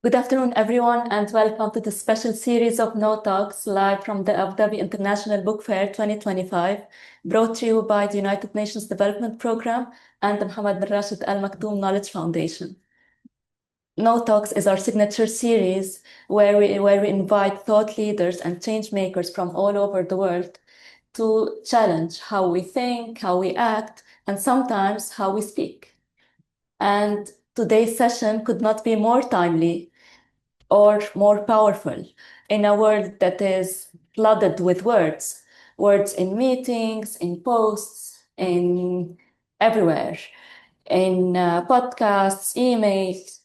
Good afternoon, everyone, and welcome to the special series of KnowTalks live from the Abu Dhabi International Book Fair 2025, brought to you by the United Nations Development Programme and the Mohammed bin Rashid Al Maktoum Knowledge Foundation. KnowTalks is our signature series where we invite thought leaders and change makers from all over the world to challenge how we think, how we act, and sometimes how we speak. And today's session could not be more timely or more powerful in a world that is flooded with words in meetings, in posts, in everywhere, in podcasts, emails.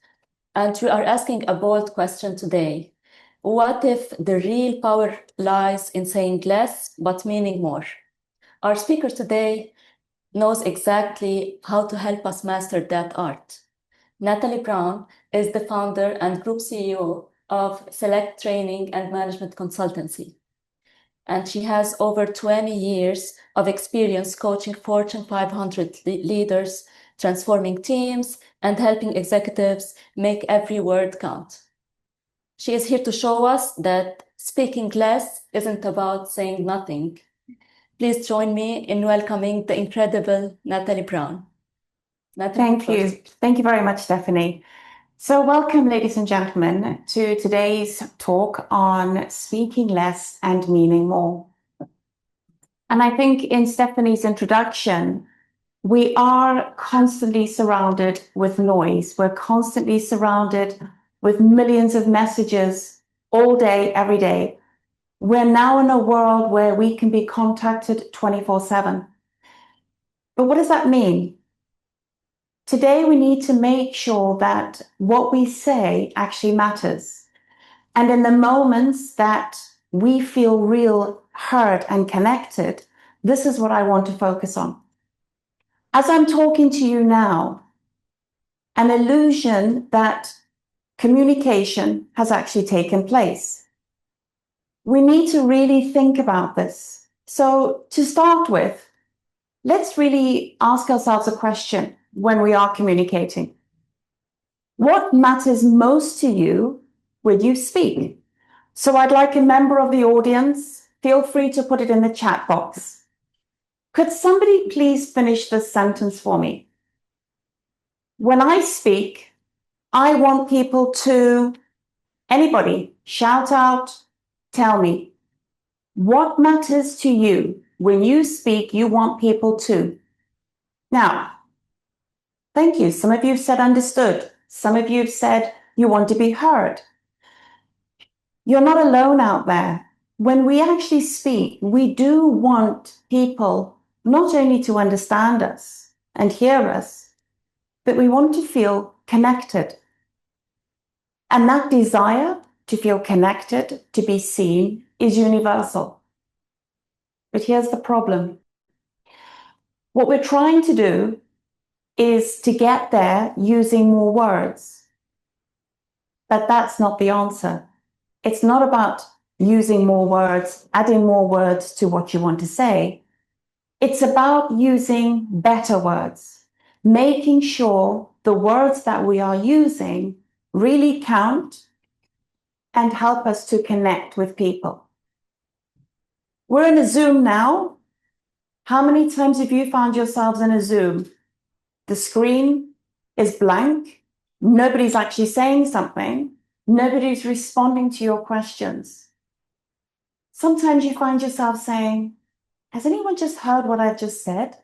And we are asking a bold question today. What if the real power lies in saying less but meaning more? Our speaker today knows exactly how to help us master that art. Natalie Brown is the founder and group CEO of Select Training and Management Consultancy. And she has over 20 years of experience coaching Fortune 500 leaders, transforming teams, and helping executives make every word count. She is here to show us that speaking less isn't about saying nothing. Please join me in welcoming the incredible Natalie Brown. Thank you. Thank you very much, Stephanie. So welcome, ladies and gentlemen, to today's talk on speaking less and meaning more. And I think in Stephanie's introduction, we are constantly surrounded with noise. We're constantly surrounded with millions of messages all day, every day. We're now in a world where we can be contacted 24/7. But what does that mean? Today, we need to make sure that what we say actually matters. And in the moments that we feel real heard and connected, this is what I want to focus on. As I'm talking to you now, an illusion that communication has actually taken place. We need to really think about this. So to start with, let's really ask ourselves a question when we are communicating. What matters most to you when you speak? So I'd like a member of the audience, feel free to put it in the chat box. Could somebody please finish this sentence for me? When I speak, I want people to, anybody, shout out, tell me. What matters to you when you speak, you want people to? Now, thank you. Some of you have said understood. Some of you have said you want to be heard. You're not alone out there. When we actually speak, we do want people not only to understand us and hear us, but we want to feel connected. And that desire to feel connected, to be seen, is universal. But here's the problem. What we're trying to do is to get there using more words. But that's not the answer. It's not about using more words, adding more words to what you want to say. It's about using better words, making sure the words that we are using really count and help us to connect with people. We're in a Zoom now. How many times have you found yourselves in a Zoom? The screen is blank. Nobody's actually saying something. Nobody's responding to your questions. Sometimes you find yourself saying, has anyone just heard what I've just said?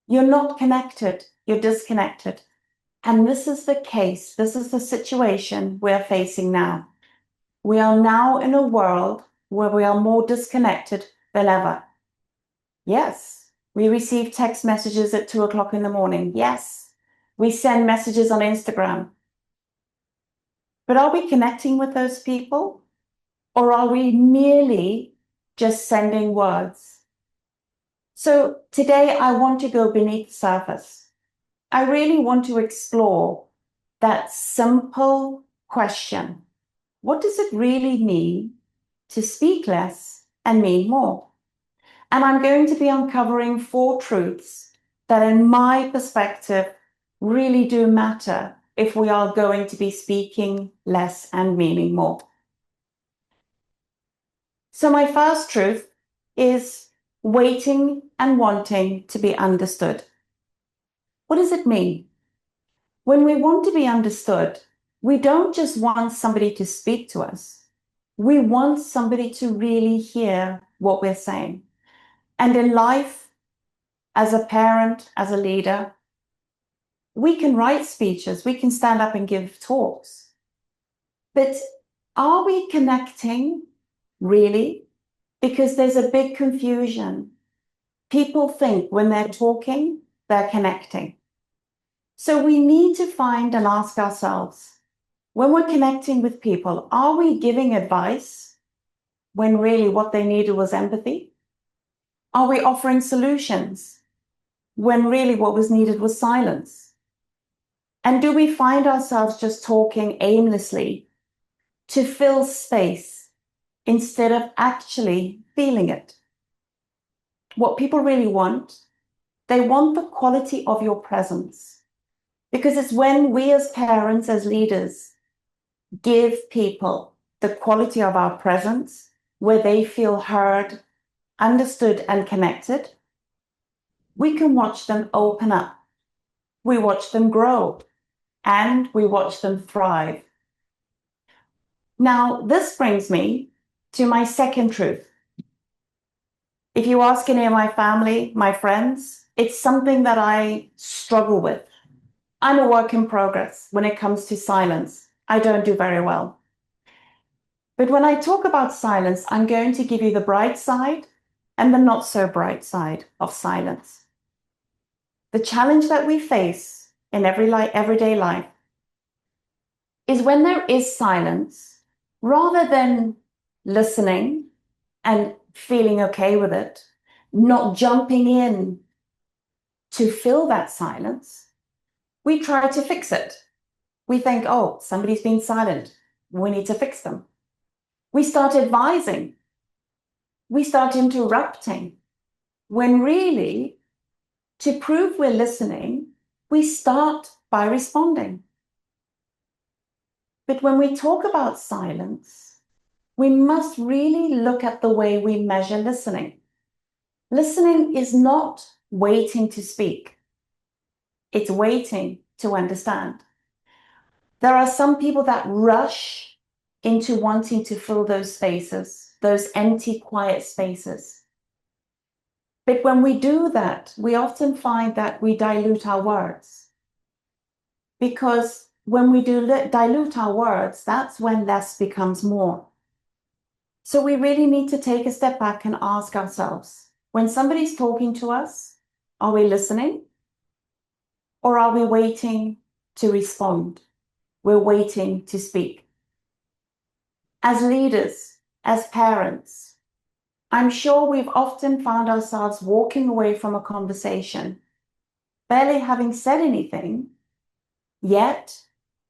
You're not connected. You're disconnected. And this is the case. This is the situation we're facing now. We are now in a world where we are more disconnected than ever. Yes, we receive text messages at 2 o'clock in the morning. Yes, we send messages on Instagram. But are we connecting with those people? Or are we merely just sending words? So today I want to go beneath the surface. I really want to explore that simple question. What does it really mean to speak less and mean more? And I'm going to be uncovering 4 truths that in my perspective really do matter if we are going to be speaking less and meaning more. So my first truth is waiting and wanting to be understood. What does it mean? When we want to be understood, we don't just want somebody to speak to us. We want somebody to really hear what we're saying. And in life, as a parent, as a leader, we can write speeches, we can stand up and give talks. But are we connecting really? Because there's a big confusion. People think when they're talking, they're connecting. So we need to find and ask ourselves, when we're connecting with people, are we giving advice when really what they needed was empathy? Are we offering solutions when really what was needed was silence? And do we find ourselves just talking aimlessly to fill space instead of actually feeling it? What people really want, they want the quality of your presence. Because it's when we as parents, as leaders, give people the quality of our presence, where they feel heard, understood, and connected, we can watch them open up. We watch them grow, and we watch them thrive. Now, this brings me to my second truth. If you ask any of my family, my friends, it's something that I struggle with. I'm a work in progress when it comes to silence. I don't do very well. But when I talk about silence, I'm going to give you the bright side and the not so bright side of silence. The challenge that we face in everyday life is when there is silence, rather than listening and feeling okay with it, not jumping in to fill that silence, we try to fix it. We think, oh, somebody's been silent. We need to fix them. We start advising. We start interrupting. When really, to prove we're listening, we start by responding. But when we talk about silence, we must really look at the way we measure listening. Listening is not waiting to speak. It's waiting to understand. There are some people that rush into wanting to fill those spaces, those empty, quiet spaces. But when we do that, we often find that we dilute our words. Because when we do dilute our words, that's when less becomes more. So we really need to take a step back and ask ourselves, when somebody's talking to us, are we listening? Or are we waiting to respond? We're waiting to speak. As leaders, as parents, I'm sure we've often found ourselves walking away from a conversation, barely having said anything, yet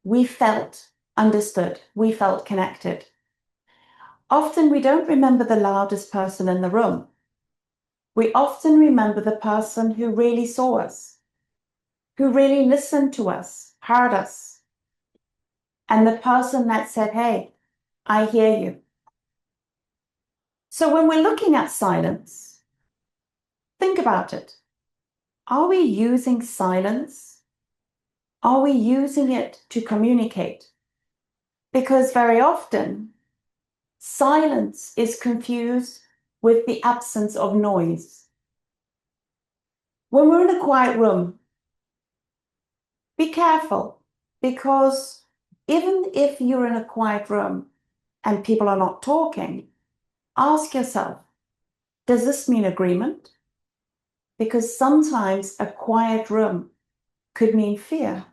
we felt understood, we felt connected. Often we don't remember the loudest person in the room. We often remember the person who really saw us, who really listened to us, heard us, and the person that said, hey, I hear you. So when we're looking at silence, think about it. Are we using silence? Are we using it to communicate? Because very often, silence is confused with the absence of noise. When we're in a quiet room, be careful, because even if you're in a quiet room and people are not talking, ask yourself, does this mean agreement? Because sometimes a quiet room could mean fear.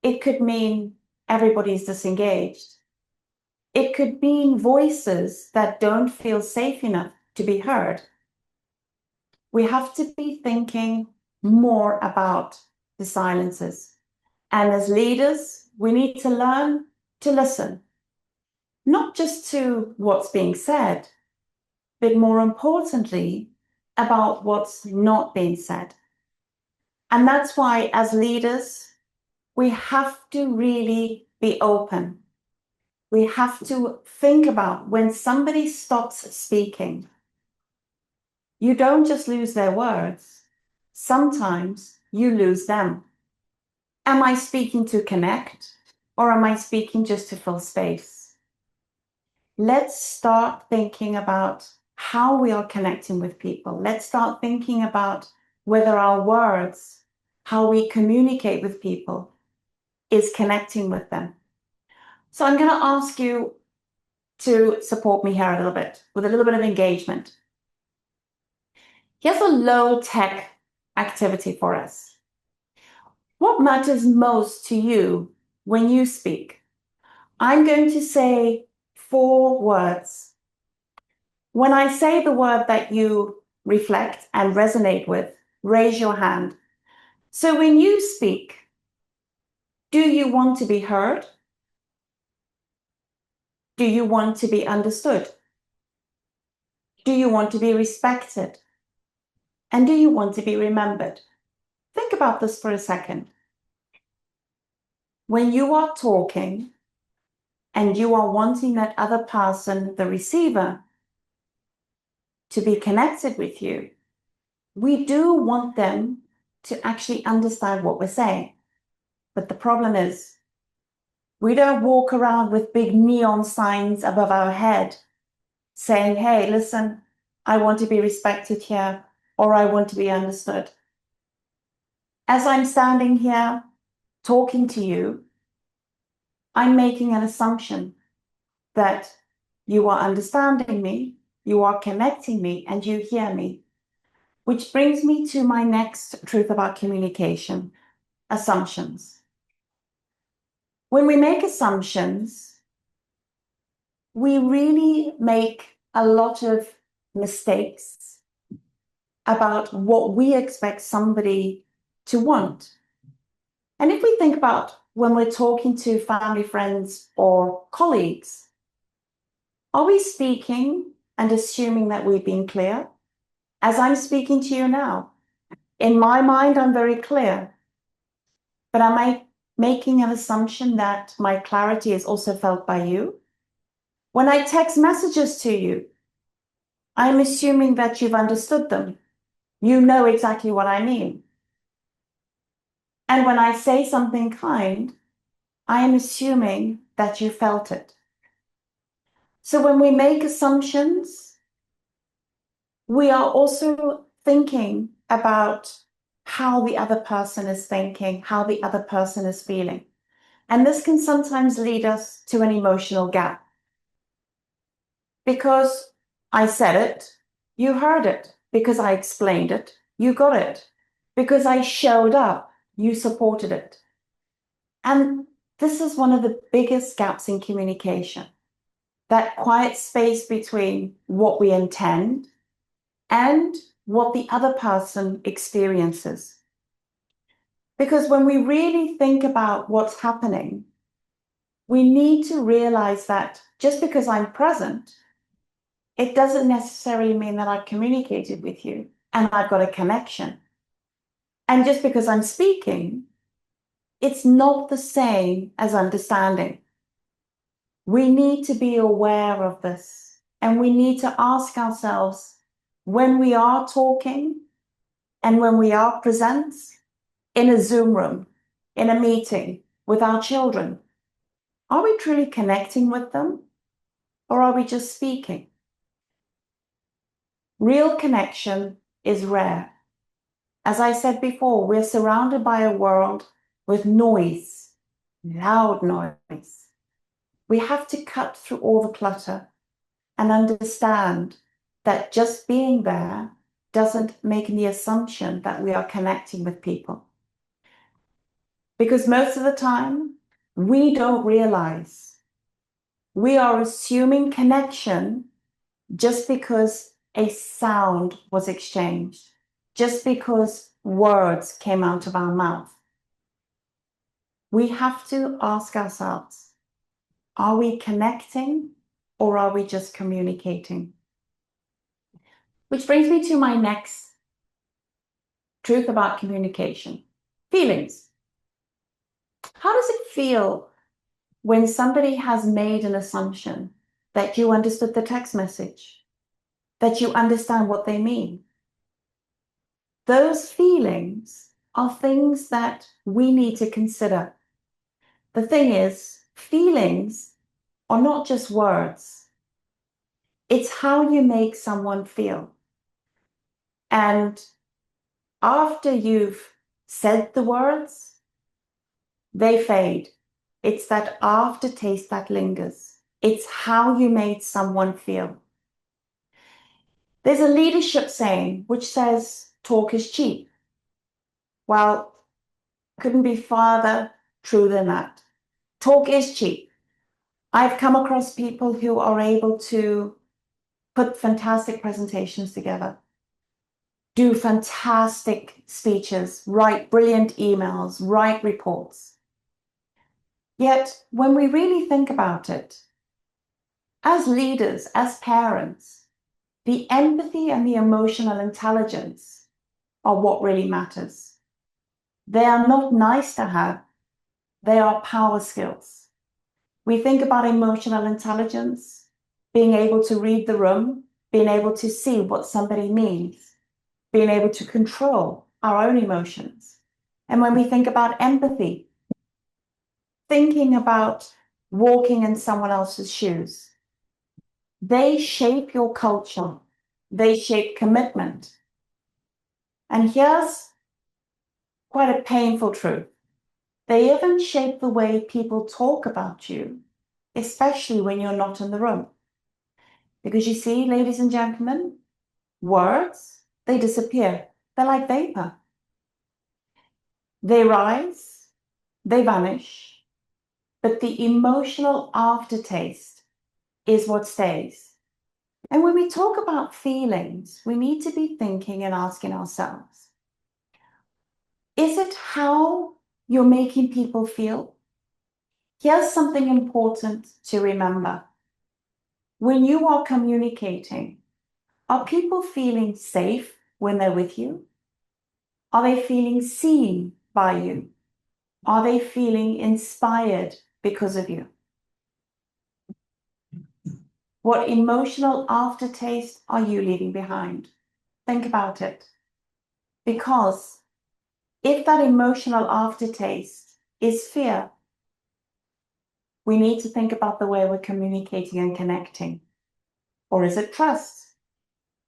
It could mean everybody's disengaged. It could mean voices that don't feel safe enough to be heard. We have to be thinking more about the silences. And as leaders, we need to learn to listen, not just to what's being said, but more importantly, about what's not being said. And that's why, as leaders, we have to really be open. We have to think about when somebody stops speaking. You don't just lose their words. Sometimes you lose them. Am I speaking to connect, or am I speaking just to fill space? Let's start thinking about how we are connecting with people. Let's start thinking about whether our words, how we communicate with people, is connecting with them. So I'm going to ask you to support me here a little bit with a little bit of engagement. Here's a low-tech activity for us. What matters most to you when you speak? I'm going to say 4 words. When I say the word that you reflect and resonate with, raise your hand. So when you speak, do you want to be heard? Do you want to be understood? Do you want to be respected? And do you want to be remembered? Think about this for a second. When you are talking and you are wanting that other person, the receiver, to be connected with you, we do want them to actually understand what we're saying. But the problem is, we don't walk around with big neon signs above our head saying, hey, listen, I want to be respected here, or I want to be understood. As I'm standing here talking to you, I'm making an assumption that you are understanding me, you are connecting me, and you hear me. Which brings me to my next truth about communication, assumptions. When we make assumptions, we really make a lot of mistakes about what we expect somebody to want. And if we think about when we're talking to family, friends, or colleagues, are we speaking and assuming that we've been clear? As I'm speaking to you now, in my mind, I'm very clear. But am I making an assumption that my clarity is also felt by you? When I text messages to you, I'm assuming that you've understood them. You know exactly what I mean. And when I say something kind, I am assuming that you felt it. So when we make assumptions, we are also thinking about how the other person is thinking, how the other person is feeling. And this can sometimes lead us to an emotional gap. Because I said it, you heard it. Because I explained it, you got it. Because I showed up, you supported it. And this is one of the biggest gaps in communication. That quiet space between what we intend and what the other person experiences. Because when we really think about what's happening, we need to realize that just because I'm present, it doesn't necessarily mean that I've communicated with you and I've got a connection. And just because I'm speaking, it's not the same as understanding. We need to be aware of this, and we need to ask ourselves, when we are talking and when we are present in a Zoom room, in a meeting with our children, are we truly connecting with them, or are we just speaking? Real connection is rare. As I said before, we're surrounded by a world with noise, loud noise. We have to cut through all the clutter and understand that just being there doesn't make the assumption that we are connecting with people. Because most of the time, we don't realize we are assuming connection just because a sound was exchanged, just because words came out of our mouth. We have to ask ourselves, are we connecting or are we just communicating? Which brings me to my next truth about communication, feelings. How does it feel when somebody has made an assumption that you understood the text message, that you understand what they mean? Those feelings are things that we need to consider. The thing is, feelings are not just words. It's how you make someone feel. And after you've said the words, they fade. It's that aftertaste that lingers. It's how you made someone feel. There's a leadership saying which says, talk is cheap. Well, couldn't be farther true than that. Talk is cheap. I've come across people who are able to put fantastic presentations together, do fantastic speeches, write brilliant emails, write reports. Yet, when we really think about it, as leaders, as parents, the empathy and the emotional intelligence are what really matters. They are not nice to have, they are power skills. We think about emotional intelligence, being able to read the room, being able to see what somebody means, being able to control our own emotions. And when we think about empathy, thinking about walking in someone else's shoes, they shape your culture, they shape commitment. And here's quite a painful truth. They even shape the way people talk about you, especially when you're not in the room. Because you see, ladies and gentlemen, words, they disappear. They're like vapor. They rise, they vanish, but the emotional aftertaste is what stays. And when we talk about feelings, we need to be thinking and asking ourselves, is it how you're making people feel? Here's something important to remember. When you are communicating, are people feeling safe when they're with you? Are they feeling seen by you? Are they feeling inspired because of you? What emotional aftertaste are you leaving behind? Think about it. Because if that emotional aftertaste is fear, we need to think about the way we're communicating and connecting. Or is it trust?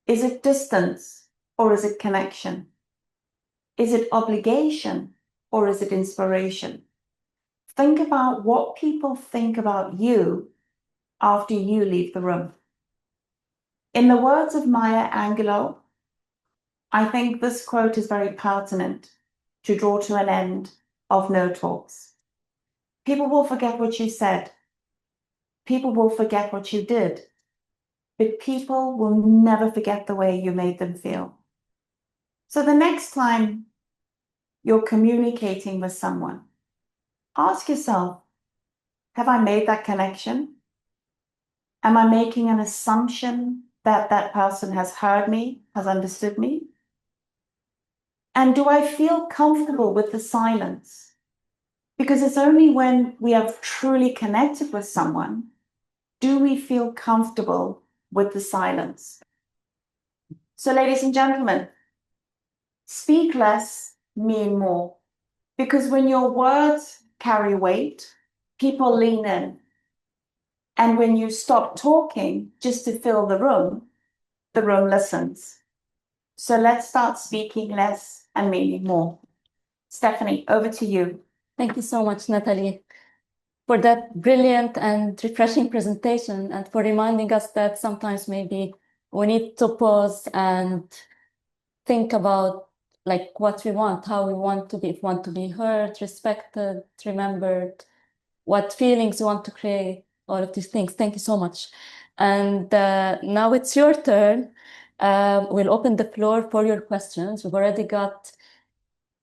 Is it distance? Or is it connection? Is it obligation? Or is it inspiration? Think about what people think about you after you leave the room. In the words of Maya Angelou, I think this quote is very pertinent to draw to an end of KnowTalks. People will forget what you said. People will forget what you did. But people will never forget the way you made them feel. So the next time you're communicating with someone, ask yourself, have I made that connection? Am I making an assumption that that person has heard me, has understood me? And do I feel comfortable with the silence? Because it's only when we have truly connected with someone do we feel comfortable with the silence. So, ladies and gentlemen, speak less, mean more. Because when your words carry weight, people lean in. And when you stop talking just to fill the room listens. So let's start speaking less and meaning more. Stephanie, over to you. Thank you so much, Natalie, for that brilliant and refreshing presentation and for reminding us that sometimes maybe we need to pause and think about like what we want, how we want to be, if we want to be heard, respected, remembered, what feelings we want to create, all of these things. Thank you so much. And now it's your turn. We'll open the floor for your questions. We've already got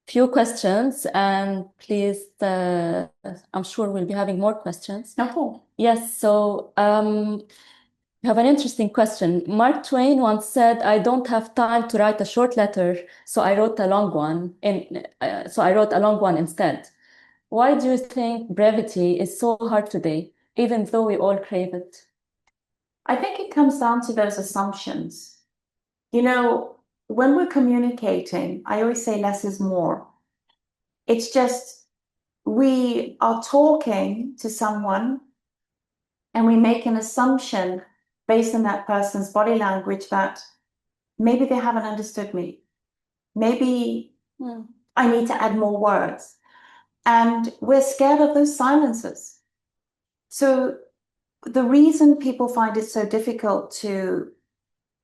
few questions, and please, I'm sure we'll be having more questions. No. Yes, so we have an interesting question. Mark Twain once said, "I don't have time to write a short letter, so I wrote a long one. So I wrote a long one instead." Why do you think brevity is so hard today, even though we all crave it? I think it comes down to those assumptions. You know, when we're communicating, I always say less is more. It's just we are talking to someone and we make an assumption based on that person's body language that maybe they haven't understood me. Maybe I need to add more words. And we're scared of those silences. So the reason people find it so difficult to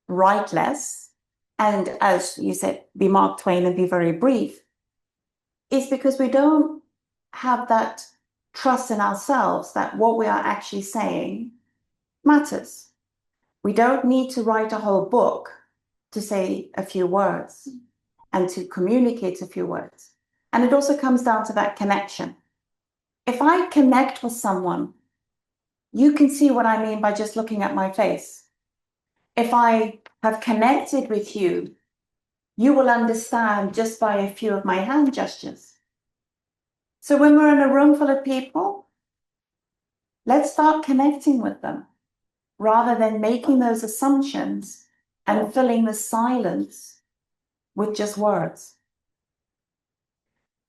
write less, and as you said, be Mark Twain and be very brief, is because we don't have that trust in ourselves that what we are actually saying matters. We don't need to write a whole book to say a few words and to communicate a few words. And it also comes down to that connection. If I connect with someone, you can see what I mean by just looking at my face. If I have connected with you, you will understand just by a few of my hand gestures. So when we're in a room full of people, let's start connecting with them rather than making those assumptions and filling the silence with just words.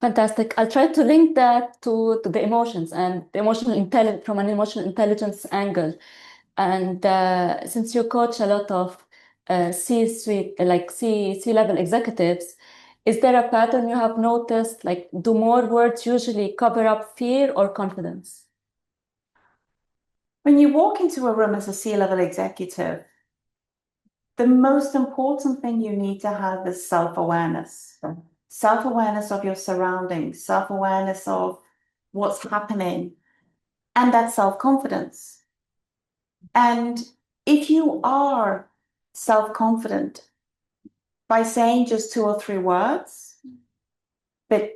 Fantastic. I'll try to link that to the emotions and the emotional intelligence from an emotional intelligence angle. And since you coach a lot of C-suite, like C-level executives, is there a pattern you have noticed? Like, do more words usually cover up fear or confidence? When you walk into a room as a C-level executive, the most important thing you need to have is self-awareness. Self-awareness of your surroundings, self-awareness of what's happening, and that self-confidence. And if you are self-confident by saying just 2 or 3 words, but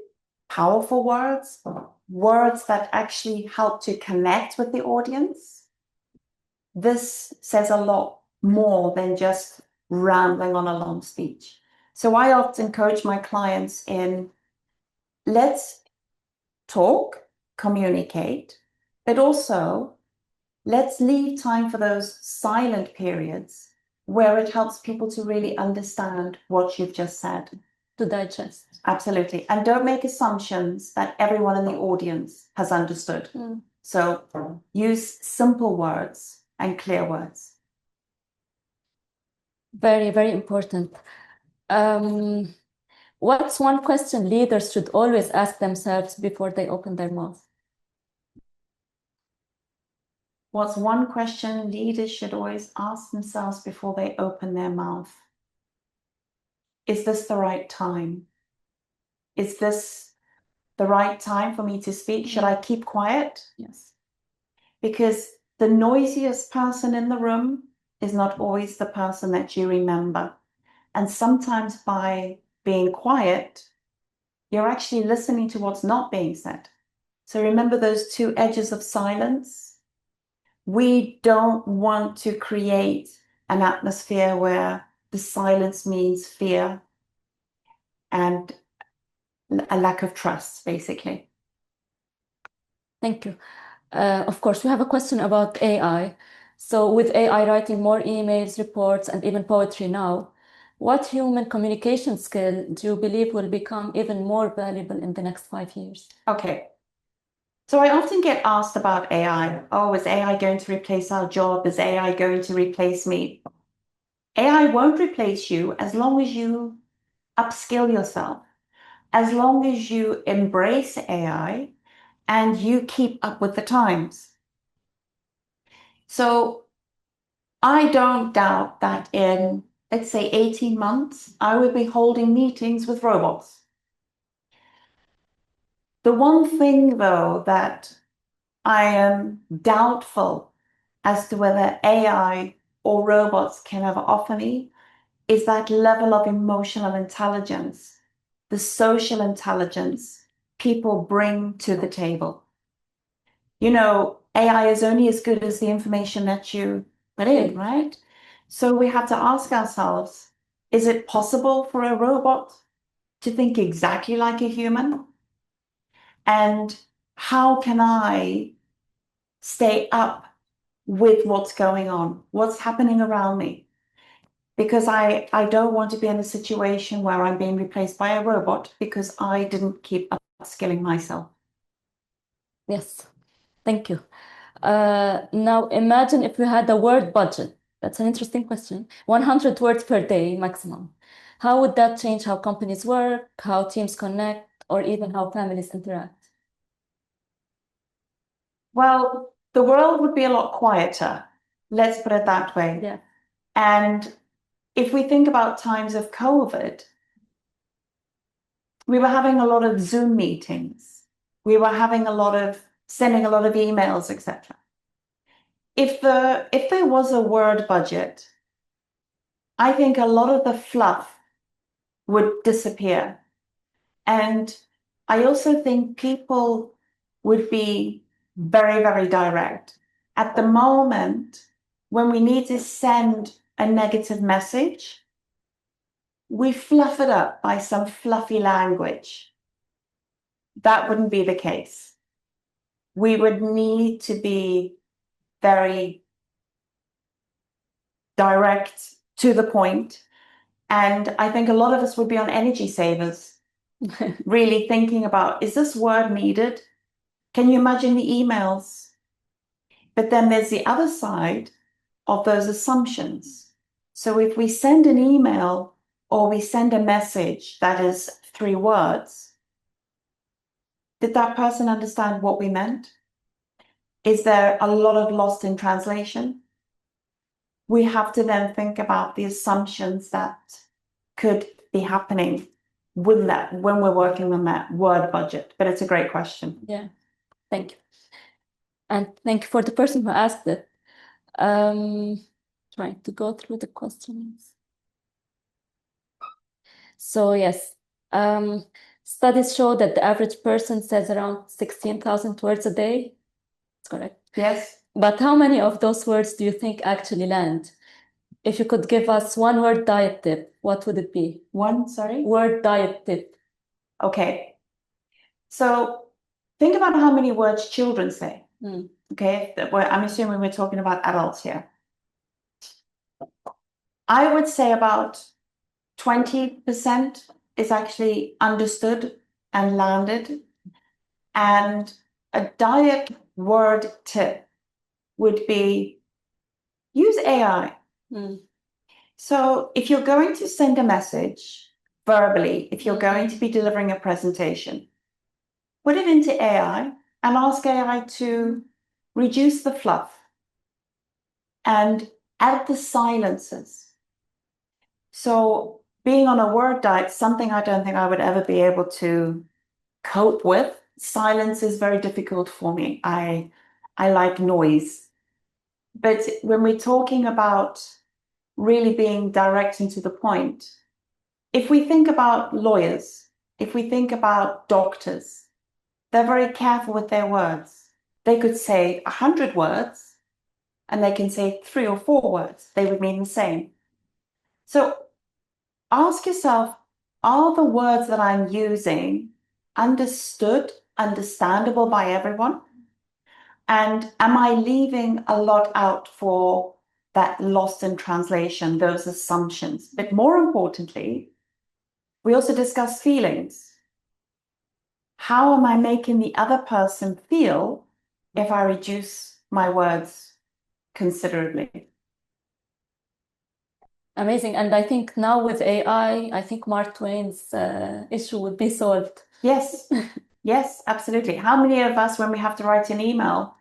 powerful words, words that actually help to connect with the audience, this says a lot more than just rambling on a long speech. So I often coach my clients in, let's talk, communicate, but also let's leave time for those silent periods where it helps people to really understand what you've just said. To digest. Absolutely. And don't make assumptions that everyone in the audience has understood. So use simple words and clear words. Very, very important. What's one question leaders should always ask themselves before they open their mouth? What's one question leaders should always ask themselves before they open their mouth? Is this the right time? Is this the right time for me to speak? Should I keep quiet? Yes. Because the noisiest person in the room is not always the person that you remember. And sometimes by being quiet, you're actually listening to what's not being said. So remember those 2 edges of silence. We don't want to create an atmosphere where the silence means fear and a lack of trust, basically. Thank you. Of course, we have a question about AI. So with AI writing more emails, reports, and even poetry now, what human communication skill do you believe will become even more valuable in the next 5 years? Okay. So I often get asked about AI. Oh, is AI going to replace our job? Is AI going to replace me? AI won't replace you as long as you upskill yourself, as long as you embrace AI and you keep up with the times. So I don't doubt that in, let's say, 18 months, I will be holding meetings with robots. The one thing, though, that I am doubtful as to whether AI or robots can ever offer me is that level of emotional intelligence, the social intelligence people bring to the table. You know, AI is only as good as the information that you put in, right? So we have to ask ourselves, is it possible for a robot to think exactly like a human? And how can I stay up with what's going on, what's happening around me? Because I don't want to be in a situation where I'm being replaced by a robot because I didn't keep upskilling myself. Yes, thank you. Now imagine if we had a word budget. That's an interesting question. 100 words per day maximum. How would that change how companies work, how teams connect, or even how families interact? Well, the world would be a lot quieter. Let's put it that way. Yeah. And if we think about times of COVID, we were having a lot of Zoom meetings. We were having a lot of sending a lot of emails, etc. If there was a word budget, I think a lot of the fluff would disappear. And I also think people would be very, very direct. At the moment, when we need to send a negative message, we fluff it up by some fluffy language. That wouldn't be the case. We would need to be very direct, to the point. And I think a lot of us would be on energy savers, really thinking about, is this word needed? Can you imagine the emails? But then there's the other side of those assumptions. So if we send an email or we send a message that is 3 words, did that person understand what we meant? Is there a lot of lost in translation? We have to then think about the assumptions that could be happening with that when we're working on that word budget. But it's a great question. Yeah, thank you. And thank you for the person who asked it. Trying to go through the questions. So yes, studies show that the average person says around 16,000 words a day. That's correct. Yes. But how many of those words do you think actually land? If you could give us one word diet tip, what would it be? One, sorry? Word diet tip. Okay. So think about how many words children say. Mm. Okay. I'm assuming we're talking about adults here. I would say about 20% is actually understood and landed. And a diet word tip would be use AI. Mm. So if you're going to send a message verbally, if you're going to be delivering a presentation, put it into AI and ask AI to reduce the fluff and add the silences. So being on a word diet, something I don't think I would ever be able to cope with. Silence is very difficult for me. I like noise. But when we're talking about really being direct and to the point, if we think about lawyers, if we think about doctors, they're very careful with their words. They could say 100 words and they can say 3 or 4 words. They would mean the same. So ask yourself, are the words that I'm using understood, understandable by everyone? And am I leaving a lot out for that lost in translation, those assumptions? But more importantly, we also discuss feelings. How am I making the other person feel if I reduce my words considerably? Amazing. And I think now with AI, I think Mark Twain's issue would be solved. Yes, yes, absolutely. How many of us, when we have to write an email,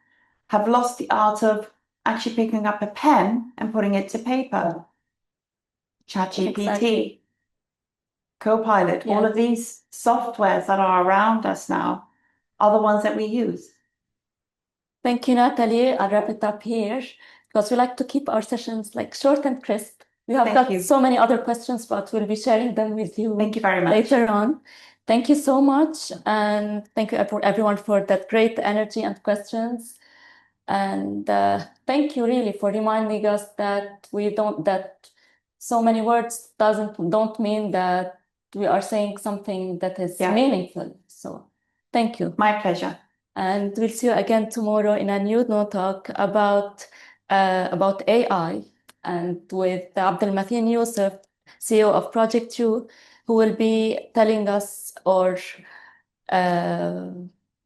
have lost the art of actually picking up a pen and putting it to paper? ChatGPT, Exactly. Copilot, all Yeah. of these softwares that are around us now are the ones that we use. Thank you, Natalie. I'll wrap it up here because we like to keep our sessions like short and crisp. We have Thank got you. so many other questions, but we'll be sharing them with you Thank you very much. later on. Thank you so much. And thank you everyone for that great energy and questions. And thank you really for reminding us that that so many words don't mean that we are saying something that is Yeah. meaningful. So Thank you. My pleasure. And we'll see you again tomorrow in a new No Talk about AI, and with Abdelmateen Youssef, CEO of Project You, who will be telling us or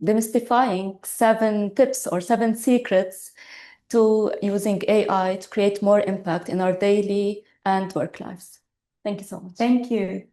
demystifying 7 tips or 7 secrets to using AI to create more impact in our daily and work lives. Thank you so much. Thank you.